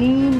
3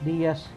DS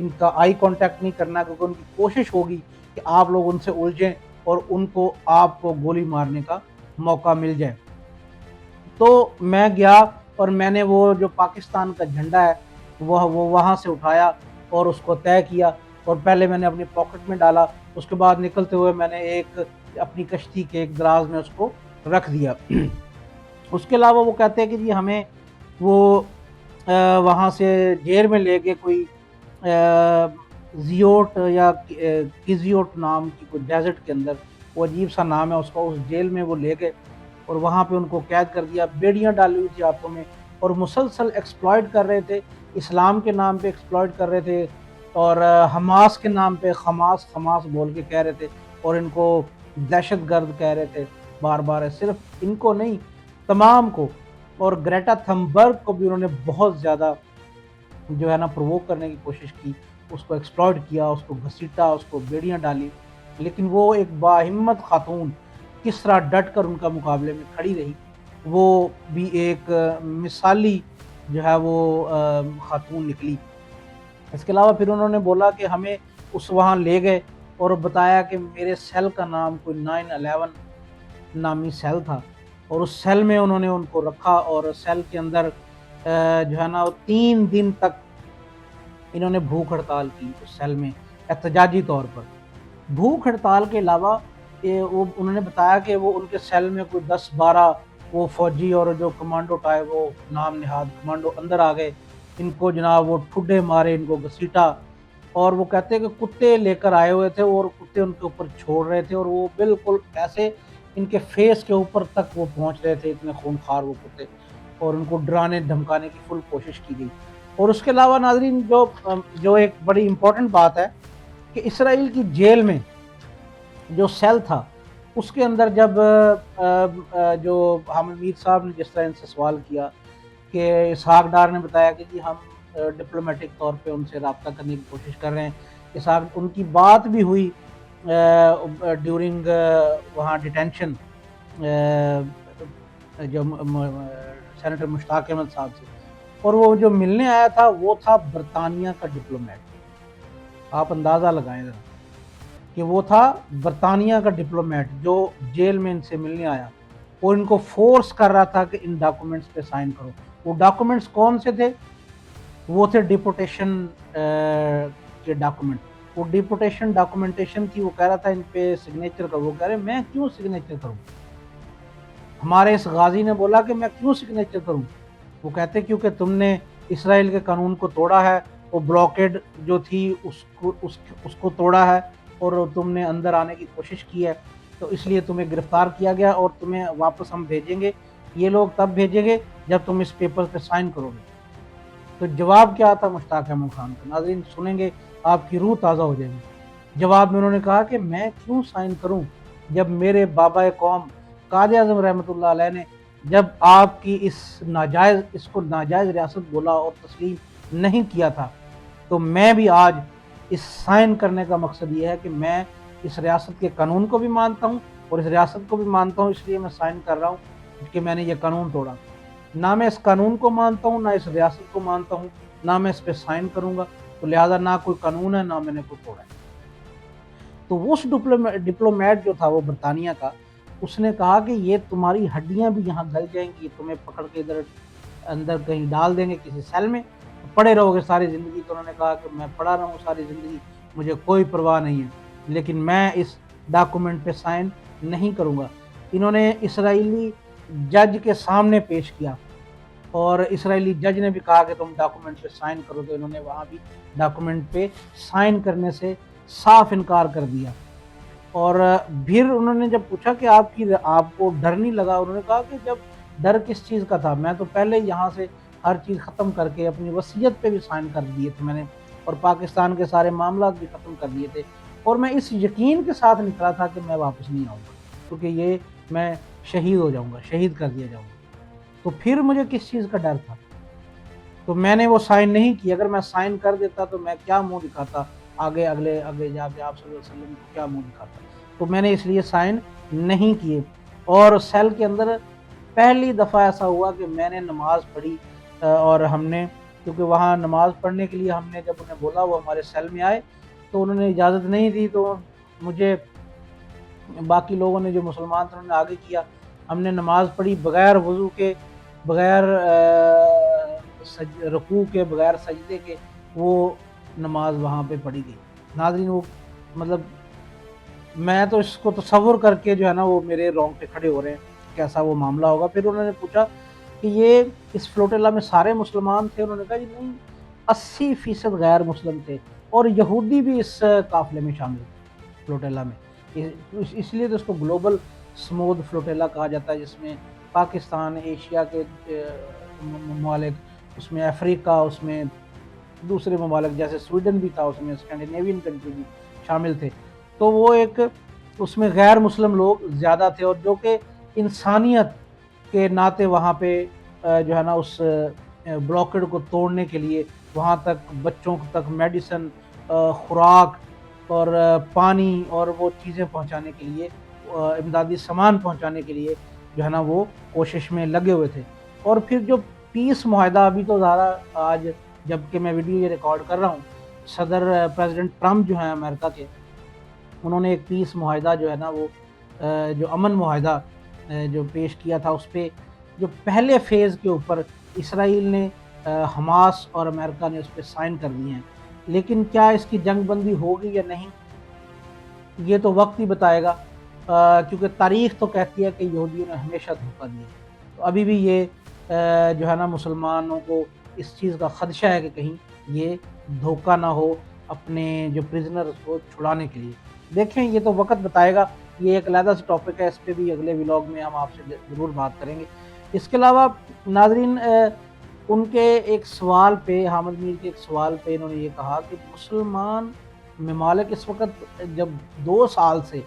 ان کا eye contact نہیں کرنا، کیونکہ ان کی کوشش ہوگی کہ آپ لوگ ان سے الجھیں اور ان کو آپ کو گولی مارنے کا موقع مل جائے۔ تو میں گیا اور میں نے وہ جو پاکستان کا جھنڈا ہے وہ وہاں سے اٹھایا اور اس کو طے کیا، اور پہلے میں نے اپنی پاکٹ میں ڈالا، اس کے بعد نکلتے ہوئے میں نے ایک اپنی کشتی کے ایک دراز میں اس کو رکھ دیا۔ اس کے علاوہ وہ کہتے ہیں کہ جی ہمیں وہ وہاں سے جیل میں لے کے کوئی زیوٹ یا کیزیوٹ نام کی کوئی ڈیزرٹ کے اندر، وہ عجیب سا نام ہے اس کا، اس جیل میں وہ لے گئے اور وہاں پہ ان کو قید کر دیا، بیڑیاں ڈالی ہوئی تھی ہاتھوں میں، اور مسلسل ایکسپلائٹ کر رہے تھے، اسلام کے نام پہ ایکسپلائٹ کر رہے تھے، اور حماس کے نام پہ خماس خماس بول کے کہہ رہے تھے، اور ان کو دہشت گرد کہہ رہے تھے بار بار، صرف ان کو نہیں تمام کو، اور گریٹا تھمبرگ کو بھی انہوں نے بہت زیادہ جو ہے نا پرووک کرنے کی کوشش کی، اس کو ایکسپلائٹ کیا، اس کو گھسیٹا، اس کو بیڑیاں ڈالی، لیکن وہ ایک باہمت خاتون کس طرح ڈٹ کر ان کا مقابلے میں کھڑی رہی، وہ بھی ایک مثالی جو ہے وہ خاتون نکلی۔ اس کے علاوہ پھر انہوں نے بولا کہ ہمیں اس وہاں لے گئے اور بتایا کہ میرے سیل کا نام کوئی 911 نامی سیل تھا، اور اس سیل میں انہوں نے ان کو رکھا، اور سیل کے اندر جو ہے نا 3 دن تک انہوں نے بھوک ہڑتال کی اس سیل میں احتجاجی طور پر۔ بھوک ہڑتال کے علاوہ وہ انہوں نے بتایا کہ وہ ان کے سیل میں کوئی 10-12 وہ فوجی اور جو کمانڈو ٹائپ وہ نام نہاد کمانڈو اندر آ گئے، ان کو جناب وہ ٹھڈے مارے، ان کو گھسیٹا، اور وہ کہتے ہیں کہ کتے لے کر آئے ہوئے تھے اور کتے ان کے اوپر چھوڑ رہے تھے، اور وہ بالکل ایسے ان کے فیس کے اوپر تک وہ پہنچ رہے تھے، اتنے خونخوار وہ کتے، اور ان کو ڈرانے دھمکانے کی فل کوشش کی گئی۔ اور اس کے علاوہ ناظرین جو ایک بڑی امپورٹنٹ بات ہے کہ اسرائیل کی جیل میں جو سیل تھا اس کے اندر جب جو حامد میر صاحب نے جس طرح ان سے سوال کیا کہ اسحاق ڈار نے بتایا کہ جی ہم ڈپلومیٹک طور پہ ان سے رابطہ کرنے کی کوشش کر رہے ہیں، اسحاق ان کی بات بھی ہوئی ڈیورنگ وہاں ڈیٹینشن جو سینیٹر مشتاق احمد صاحب سے، اور وہ جو ملنے آیا تھا وہ تھا برطانیہ کا ڈپلومیٹ۔ آپ اندازہ لگائیں ذرا کہ وہ تھا برطانیہ کا ڈپلومیٹ جو جیل میں ان سے ملنے آیا اور ان کو فورس کر رہا تھا کہ ان ڈاکومنٹس پہ سائن کرو۔ وہ ڈاکومنٹس کون سے تھے؟ وہ تھے ڈیپوٹیشن کے ڈاکومنٹ، وہ ڈیپوٹیشن ڈاکومنٹیشن کی، وہ کہہ رہا تھا ان پہ سگنیچر کرو۔ وہ کہہ رہے میں کیوں سگنیچر کروں؟ ہمارے اس غازی نے بولا کہ میں کیوں سگنیچر کروں؟ وہ کہتے کیونکہ تم نے اسرائیل کے قانون کو توڑا ہے، وہ بلاکیڈ جو تھی اس کو توڑا ہے، اور تم نے اندر آنے کی کوشش کی ہے، تو اس لیے تمہیں گرفتار کیا گیا، اور تمہیں واپس ہم بھیجیں گے، یہ لوگ تب بھیجیں گے جب تم اس پیپر پہ سائن کرو گے۔ تو جواب کیا تھا مشتاق احمد خان کا؟ ناظرین سنیں گے آپ کی روح تازہ ہو جائے گی۔ جواب میں انہوں نے کہا کہ میں کیوں سائن کروں جب میرے بابا قوم قائد اعظم رحمۃ اللہ علیہ نے جب آپ کی اس کو ناجائز ریاست بولا اور تسلیم نہیں کیا تھا، تو میں بھی آج اس سائن کرنے کا مقصد یہ ہے کہ میں اس ریاست کے قانون کو بھی مانتا ہوں اور اس ریاست کو بھی مانتا ہوں، اس لیے میں سائن کر رہا ہوں کہ میں نے یہ قانون توڑا۔ نہ میں اس قانون کو مانتا ہوں، نہ اس ریاست کو مانتا ہوں، نہ میں اس پہ سائن کروں گا، تو لہٰذا نہ کوئی قانون ہے، نہ میں نے کوئی توڑا ہے۔ تو اس ڈپلومیٹ جو تھا وہ برطانیہ کا، اس نے کہا کہ یہ تمہاری ہڈیاں بھی یہاں گل جائیں گی، تمہیں پکڑ کے ادھر اندر کہیں ڈال دیں گے کسی سیل میں، پڑے رہو گے ساری زندگی۔ تو انہوں نے کہا کہ میں پڑا رہا ہوں ساری زندگی، مجھے کوئی پرواہ نہیں ہے، لیکن میں اس ڈاکومنٹ پہ سائن نہیں کروں گا۔ انہوں نے اسرائیلی جج کے سامنے پیش کیا، اور اسرائیلی جج نے بھی کہا کہ تم ڈاکومنٹ پہ سائن کرو، تو انہوں نے وہاں بھی ڈاکومنٹ پہ سائن کرنے سے صاف انکار کر دیا۔ اور پھر انہوں نے جب پوچھا کہ آپ کو ڈر نہیں لگا، انہوں نے کہا کہ جب ڈر کس چیز کا تھا، میں تو پہلے یہاں سے ہر چیز ختم کر کے اپنی وصیت پہ بھی سائن کر دیے تھے میں نے، اور پاکستان کے سارے معاملات بھی ختم کر دیے تھے، اور میں اس یقین کے ساتھ نکلا تھا کہ میں واپس نہیں آؤں گا، کیونکہ یہ میں شہید ہو جاؤں گا، شہید کر دیا جاؤں گا۔ تو پھر مجھے کس چیز کا ڈر تھا؟ تو میں نے وہ سائن نہیں کیا۔ اگر میں سائن کر دیتا تو میں کیا منہ دکھاتا آگے جا کے آپ صلی اللہ علیہ وسلم کو کیا منہ دکھاتا؟ تو میں نے اس لیے سائن نہیں کیے۔ اور سیل کے اندر پہلی دفعہ ایسا ہوا کہ میں نے نماز پڑھی، اور ہم نے کیونکہ وہاں نماز پڑھنے کے لیے ہم نے جب انہیں بولا وہ ہمارے سیل میں آئے تو انہوں نے اجازت نہیں دی، تو مجھے باقی لوگوں نے جو مسلمان تھے انہوں نے آگے کیا، ہم نے نماز پڑھی بغیر وضو کے، بغیر رکوع کے، بغیر سجدے کے، وہ نماز وہاں پہ پڑھی گئی۔ ناظرین وہ مطلب میں تو اس کو تصور کر کے جو ہے نا وہ میرے رونگٹے کھڑے ہو رہے ہیں، کیسا وہ معاملہ ہوگا۔ پھر انہوں نے پوچھا کہ یہ اس فلوٹیلا میں سارے مسلمان تھے؟ انہوں نے کہا جی نہیں، 80% غیر مسلم تھے اور یہودی بھی اس قافلے میں شامل تھے فلوٹیلا میں۔ اس لیے تو اس کو گلوبل سمودھ فلوٹیلا کہا جاتا ہے، جس میں پاکستان، ایشیا کے ممالک، اس میں افریقہ، اس میں دوسرے ممالک جیسے سویڈن بھی تھا، اس میں اسکینڈینیوین کنٹری بھی شامل تھے۔ تو وہ ایک اس میں غیر مسلم لوگ زیادہ تھے، اور جو کہ انسانیت کے ناطے وہاں پہ جو ہے نا اس بلاکیڈ کو توڑنے کے لیے، وہاں تک بچوں تک میڈیسن، خوراک اور پانی اور وہ چیزیں پہنچانے کے لیے، امدادی سامان پہنچانے کے لیے جو ہے نا وہ کوشش میں لگے ہوئے تھے۔ اور پھر جو پیس معاہدہ ابھی تو زیادہ آج جب کہ میں ویڈیو یہ ریکارڈ کر رہا ہوں، صدر پریزیڈنٹ ٹرمپ جو ہیں امریکہ کے، انہوں نے ایک پیس معاہدہ جو ہے نا وہ جو امن معاہدہ جو پیش کیا تھا، اس پہ جو پہلے فیز کے اوپر اسرائیل نے، حماس اور امریکہ نے اس پہ سائن کر دیے ہیں، لیکن کیا اس کی جنگ بندی ہوگی یا نہیں یہ تو وقت ہی بتائے گا، کیونکہ تاریخ تو کہتی ہے کہ یہودیوں نے ہمیشہ دھوکہ دیا۔ تو ابھی بھی یہ جو ہے نا مسلمانوں کو اس چیز کا خدشہ ہے کہ کہیں یہ دھوکہ نہ ہو اپنے جو پرزنرز کو چھڑانے کے لیے۔ دیکھیں یہ تو وقت بتائے گا، یہ ایک علیحدہ سے ٹاپک ہے، اس پہ بھی اگلے ولاگ میں ہم آپ سے ضرور بات کریں گے۔ اس کے علاوہ ناظرین ان کے ایک سوال پہ، حامد میر کے ایک سوال پہ انہوں نے یہ کہا کہ مسلمان ممالک اس وقت جب 2 سال سے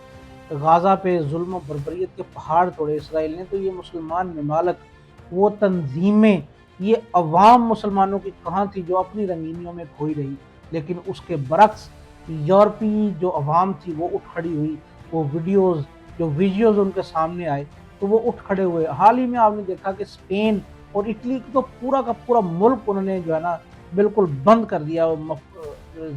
غازہ پہ ظلم و بربریت کے پہاڑ توڑے اسرائیل نے، تو یہ مسلمان ممالک، وہ تنظیمیں، یہ عوام مسلمانوں کی کہاں تھی جو اپنی رنگینیوں میں کھوئی رہی؟ لیکن اس کے برعکس یورپی جو عوام تھی وہ اٹھ کھڑی ہوئی، وہ ویڈیوز ان کے سامنے آئے تو وہ اٹھ کھڑے ہوئے۔ حال ہی میں آپ نے دیکھا کہ اسپین اور اٹلی کو تو پورا کا پورا ملک انہوں نے جو ہے نا بالکل بند کر دیا،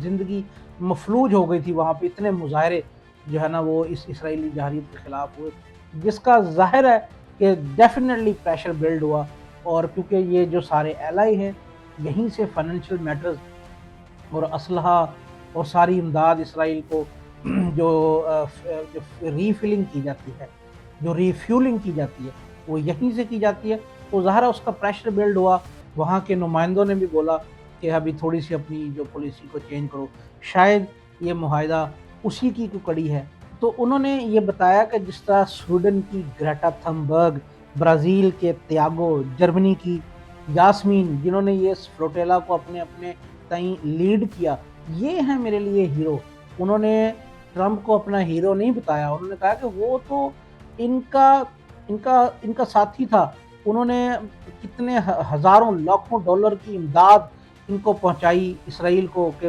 زندگی مفلوج ہو گئی تھی وہاں پہ، اتنے مظاہرے جو ہے نا وہ اس اسرائیلی جارحیت کے خلاف ہوئے، جس کا ظاہر ہے کہ ڈیفینیٹلی پریشر بلڈ ہوا۔ اور کیونکہ یہ جو سارے ایلائی ہیں، یہیں سے فائنینشیل میٹرز اور اسلحہ اور ساری امداد اسرائیل کو جو ریفلنگ کی جاتی ہے، جو ریفیولنگ کی جاتی ہے، وہ یہیں سے کی جاتی ہے، تو ظاہر اس کا پریشر بلڈ ہوا۔ وہاں کے نمائندوں نے بھی بولا کہ ابھی تھوڑی سی اپنی جو پالیسی کو چینج کرو، شاید یہ معاہدہ اسی کی کڑی ہے۔ تو انہوں نے یہ بتایا کہ جس طرح سویڈن کی گریٹا تھنبرگ، برازیل کے تیاگو، جرمنی کی یاسمین، جنہوں نے یہ فلوٹیلا کو اپنے تئیں لیڈ کیا، یہ ہیں میرے لیے ہیرو۔ انہوں نے ٹرمپ کو اپنا ہیرو نہیں بتایا، انہوں نے کہا کہ وہ تو ان کا ساتھی تھا، انہوں نے کتنے ہزاروں لاکھوں ڈالر کی امداد ان کو پہنچائی، اسرائیل کو، کہ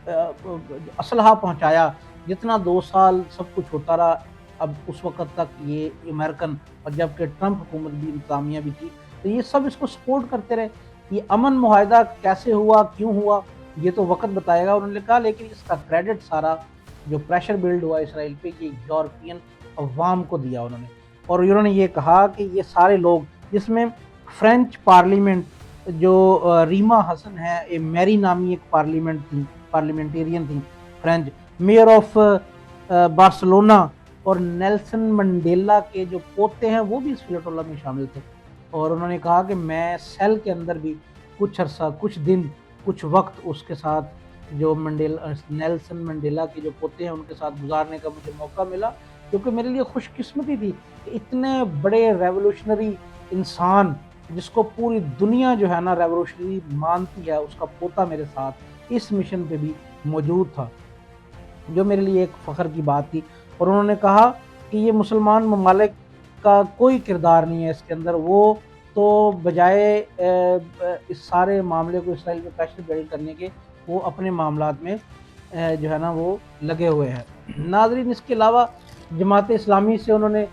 اسلحہ پہنچایا، جتنا 2 سال سب کچھ ہوتا رہا۔ اب اس وقت تک یہ امریکن، اور جبکہ ٹرمپ حکومت بھی، انتظامیہ بھی تھی، تو یہ سب اس کو سپورٹ کرتے رہے۔ یہ امن معاہدہ کیسے ہوا، کیوں ہوا، یہ تو وقت بتائے گا، انہوں نے کہا، لیکن اس کا کریڈٹ سارا جو پریشر بلڈ ہوا اسرائیل پہ، یہ یورپین عوام کو دیا انہوں نے۔ اور انہوں نے یہ کہا کہ یہ سارے لوگ، جس میں فرینچ پارلیمنٹ جو ریما حسن ہے، میری نامی ایک پارلیمنٹیرین تھی فرینچ، میئر آف بارسلونا، اور نیلسن منڈیلا کے جو پوتے ہیں وہ بھی اس فلوٹیلا میں شامل تھے۔ اور انہوں نے کہا کہ میں سیل کے اندر بھی کچھ عرصہ، کچھ دن، کچھ وقت اس کے ساتھ، جو نیلسن منڈیلا کے جو پوتے ہیں ان کے ساتھ گزارنے کا مجھے موقع ملا، کیونکہ میرے لیے خوش قسمتی تھی کہ اتنے بڑے ریولوشنری انسان، جس کو پوری دنیا جو ہے نا ریولوشنری مانتی ہے، اس کا پوتا میرے ساتھ اس مشن پہ بھی موجود تھا، جو میرے لیے ایک فخر کی بات تھی۔ اور انہوں نے کہا کہ یہ مسلمان ممالک کا کوئی کردار نہیں ہے اس کے اندر، وہ تو بجائے اس سارے معاملے کو اسرائیل پہ پریشر بلڈ کرنے کے، وہ اپنے معاملات میں جو ہے نا وہ لگے ہوئے ہیں۔ ناظرین اس کے علاوہ جماعت اسلامی سے انہوں نے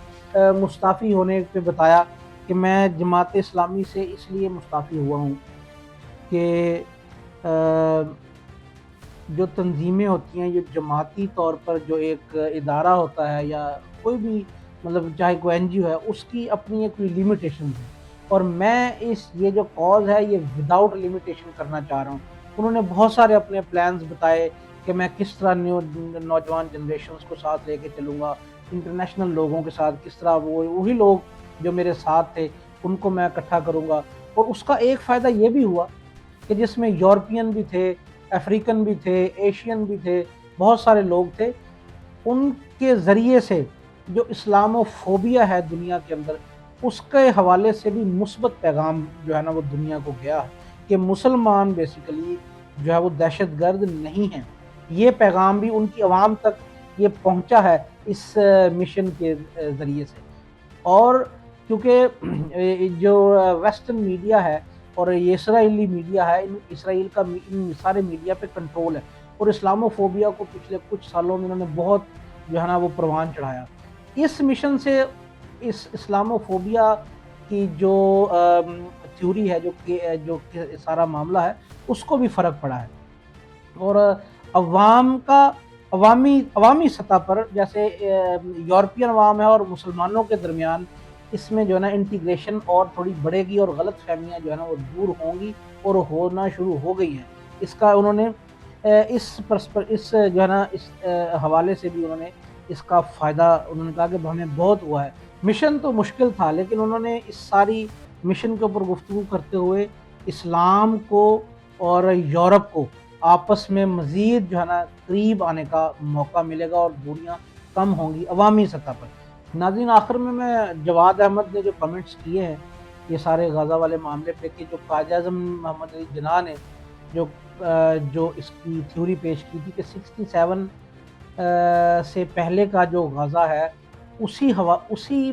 مستعفی ہونے پہ بتایا کہ میں جماعت اسلامی سے اس لیے مستعفی ہوا ہوں کہ جو تنظیمیں ہوتی ہیں، یہ جماعتی طور پر جو ایک ادارہ ہوتا ہے یا کوئی بھی مطلب چاہے کوئی این جی او ہے، اس کی اپنی ایک کوئی لمیٹیشن ہے، اور میں یہ جو کاز ہے یہ وداؤٹ لمیٹیشن کرنا چاہ رہا ہوں۔ انہوں نے بہت سارے اپنے پلانز بتائے کہ میں کس طرح نوجوان جنریشنز کو ساتھ لے کے چلوں گا، انٹرنیشنل لوگوں کے ساتھ کس طرح وہی لوگ جو میرے ساتھ تھے ان کو میں اکٹھا کروں گا۔ اور اس کا ایک فائدہ یہ بھی ہوا کہ جس میں یورپین بھی تھے، افریقن بھی تھے، ایشین بھی تھے، بہت سارے لوگ تھے، ان کے ذریعے سے جو اسلام و فوبیا ہے دنیا کے اندر، اس کے حوالے سے بھی مثبت پیغام جو ہے نا وہ دنیا کو گیا ہے کہ مسلمان بیسیکلی جو ہے وہ دہشت گرد نہیں ہیں۔ یہ پیغام بھی ان کی عوام تک یہ پہنچا ہے اس مشن کے ذریعے سے۔ اور کیونکہ جو ویسٹرن میڈیا ہے اور یہ اسرائیلی میڈیا ہے، اسرائیل کا ان سارے میڈیا پہ کنٹرول ہے، اور اسلام و فوبیا کو پچھلے کچھ سالوں میں انہوں نے بہت جو ہے نا وہ پروان چڑھایا۔ اس مشن سے اس اسلام و فوبیا کی جو تھیوری ہے، جو سارا معاملہ ہے، اس کو بھی فرق پڑا ہے۔ اور عوام کا عوامی سطح پر جیسے یورپین عوام ہے اور مسلمانوں کے درمیان اس میں جو ہے نا انٹیگریشن اور تھوڑی بڑھے گی، اور غلط فہمیاں جو ہے نا وہ دور ہوں گی اور ہونا شروع ہو گئی ہیں۔ اس کا انہوں نے اس جو ہے نا اس حوالے سے بھی انہوں نے اس کا فائدہ انہوں نے کہا کہ ہمیں بہت ہوا ہے۔ مشن تو مشکل تھا، لیکن انہوں نے اس ساری مشن کے اوپر گفتگو کرتے ہوئے اسلام کو اور یورپ کو آپس میں مزید جو ہے نا قریب آنے کا موقع ملے گا اور دوریاں کم ہوں گی عوامی سطح پر۔ ناظرین، آخر میں جواد احمد نے جو کمنٹس کیے ہیں یہ سارے غزہ والے معاملے پہ، کہ جو قائد اعظم محمد علی جناح نے جو اس کی تھیوری پیش کی تھی کہ 67 سے پہلے کا جو غزہ ہے اسی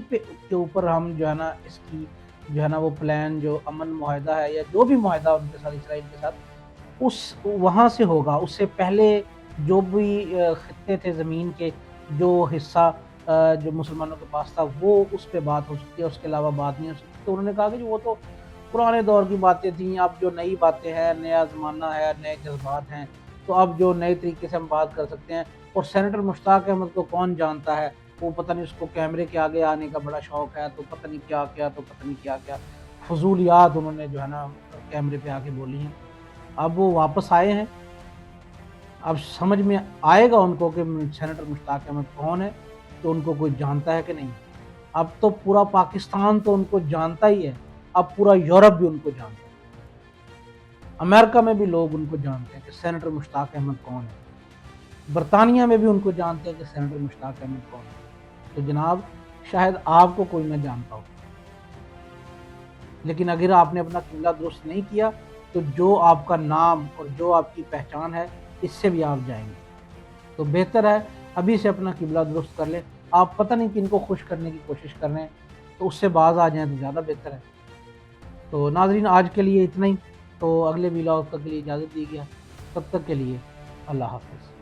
کے اوپر ہم جو ہے نا اس کی جو ہے نا وہ پلان، جو امن معاہدہ ہے یا جو بھی معاہدہ ان کے ساتھ اسرائیل کے ساتھ، وہاں سے ہوگا۔ اس سے پہلے جو بھی خطے تھے زمین کے، جو حصہ جو مسلمانوں کے پاس تھا، وہ اس پہ بات ہو سکتی ہے، اس کے علاوہ بات نہیں ہو سکتی۔ تو انہوں نے کہا کہ وہ تو پرانے دور کی باتیں تھیں، اب جو نئی باتیں ہیں، نیا زمانہ ہے، نئے جذبات ہیں، تو اب جو نئے طریقے سے ہم بات کر سکتے ہیں۔ اور سینیٹر مشتاق احمد کو کون جانتا ہے، وہ پتہ نہیں، اس کو کیمرے کے آگے آنے کا بڑا شوق ہے، تو پتہ نہیں کیا کیا، تو پتہ نہیں کیا کیا فضولیات انہوں نے جو ہے نا کیمرے پہ آ کے بولی ہیں۔ اب وہ واپس آئے ہیں، اب سمجھ میں آئے گا ان کو کہ سینیٹر مشتاق احمد کون ہے، تو ان کو کوئی جانتا ہے کہ نہیں۔ اب تو پورا پاکستان تو ان کو جانتا ہی ہے، اب پورا یورپ بھی ان کو جانتا ہے، امریکہ میں بھی لوگ ان کو جانتے ہیں کہ سینیٹر مشتاق احمد کون ہے، برطانیہ میں بھی ان کو جانتے ہیں کہ سینیٹر مشتاق احمد کون ہے۔ تو جناب، شاید آپ کو کوئی نہ جانتا ہو، لیکن اگر آپ نے اپنا قبلہ درست نہیں کیا تو جو آپ کا نام اور جو آپ کی پہچان ہے، اس سے بھی آپ جائیں گے۔ تو بہتر ہے ابھی سے اپنا قبلہ درست کر لیں۔ آپ پتہ نہیں کن کو خوش کرنے کی کوشش کر رہے ہیں، تو اس سے باز آ جائیں تو زیادہ بہتر ہے۔ تو ناظرین، آج کے لیے اتنا ہی، تو اگلے ولاگ تک کے لیے اجازت دی گیا، تب تک کے لیے اللہ حافظ۔